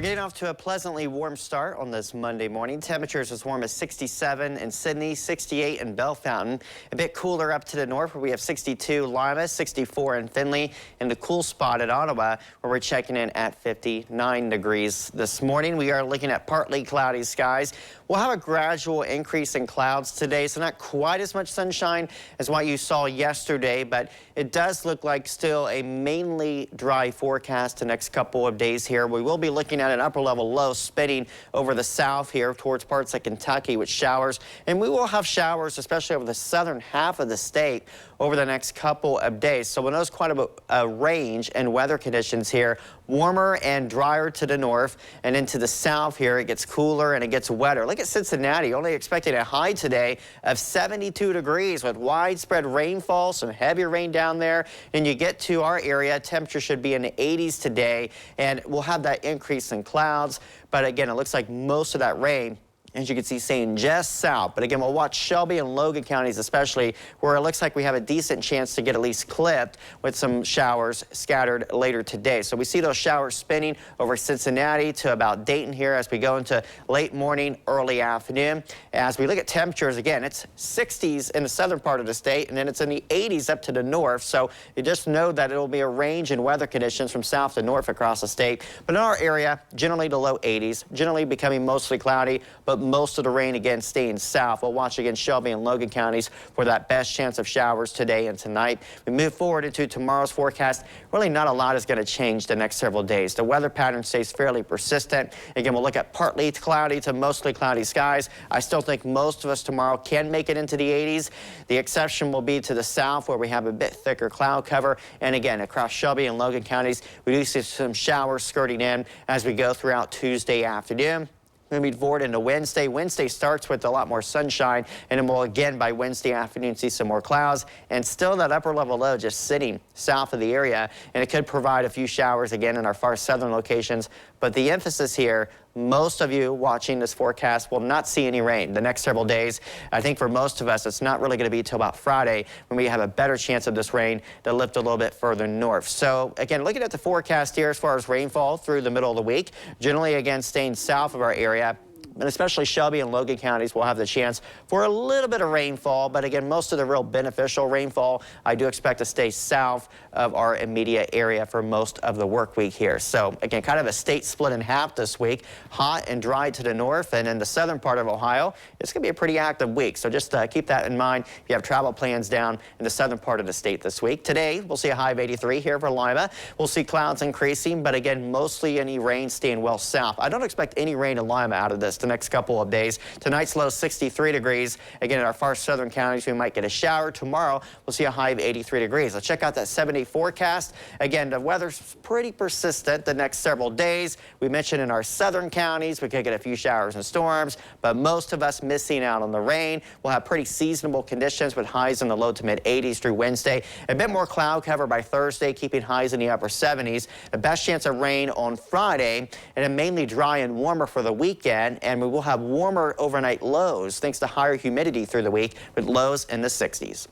We're getting off to a pleasantly warm start on this Monday morning. Temperatures as warm as 67 in Sydney, 68 in Bellefontaine. A bit cooler up to the north where we have 62 Lima, 64 in Findlay, and the cool spot at Ottawa where we're checking in at 59 degrees. This morning we are looking at partly cloudy skies. We'll have a gradual increase in clouds today, so not quite as much sunshine as what you saw yesterday, but it does look like still a mainly dry forecast the next couple of days here. We will be looking at an upper level low spinning over the south here towards parts of Kentucky with showers, and we will have showers especially over the southern half of the state over the next couple of days. So we'll notice quite a range in weather conditions here. Warmer and drier to the north, and into the south here it gets cooler and it gets wetter. Look at Cincinnati, only expecting a high today of 72 degrees with widespread rainfall, some heavier rain down there. And you get to our area, temperature should be in the 80s today, and we'll have that increase in clouds. But again, it looks like most of that rain, as you can see, staying just south. But again, we'll watch Shelby and Logan counties especially, where it looks like we have a decent chance to get at least clipped with some showers scattered later today. So we see those showers spinning over Cincinnati to about Dayton here as we go into late morning, early afternoon. As we look at temperatures, again, it's 60s in the southern part of the state, and then it's in the 80s up to the north. So you just know that it'll be a range in weather conditions from south to north across the state. But in our area, generally the low 80s, generally becoming mostly cloudy, but most of the rain again staying south. We'll watch again Shelby and Logan counties for that best chance of showers today and tonight. We move forward into tomorrow's forecast. Really not a lot is going to change the next several days. The weather pattern stays fairly persistent. Again, we'll look at partly cloudy to mostly cloudy skies. I still think most of us tomorrow can make it into the 80s. The exception will be to the south where we have a bit thicker cloud cover. And again, across Shelby and Logan counties, we do see some showers skirting in as we go throughout Tuesday afternoon. Moving forward into Wednesday. Wednesday starts with a lot more sunshine, and then we'll again by Wednesday afternoon see some more clouds, and still that upper level low just sitting south of the area, and it could provide a few showers again in our far southern locations. But the emphasis here, most of you watching this forecast will not see any rain the next several days. I think for most of us, it's not really going to be till about Friday when we have a better chance of this rain to lift a little bit further north. So again, looking at the forecast here as far as rainfall through the middle of the week, generally again staying south of our area. And especially Shelby and Logan counties will have the chance for a little bit of rainfall. But again, most of the real beneficial rainfall I do expect to stay south of our immediate area for most of the work week here. So again, kind of a state split in half this week. Hot and dry to the north, and in the southern part of Ohio, it's going to be a pretty active week. So just keep that in mind if you have travel plans down in the southern part of the state this week. Today, we'll see a high of 83 here for Lima. We'll see clouds increasing, but again, mostly any rain staying well south. I don't expect any rain in Lima out of this the next couple of days. Tonight's low 63 degrees. Again, in our far southern counties, we might get a shower. Tomorrow, we'll see a high of 83 degrees. Let's check out that 7-day forecast. Again, the weather's pretty persistent the next several days. We mentioned in our southern counties, we could get a few showers and storms, but most of us missing out on the rain. We'll have pretty seasonable conditions with highs in the low to mid 80s through Wednesday. A bit more cloud cover by Thursday, keeping highs in the upper 70s. The best chance of rain on Friday, and then mainly dry and warmer for the weekend, and we will have warmer overnight lows thanks to higher humidity through the week with lows in the 60s.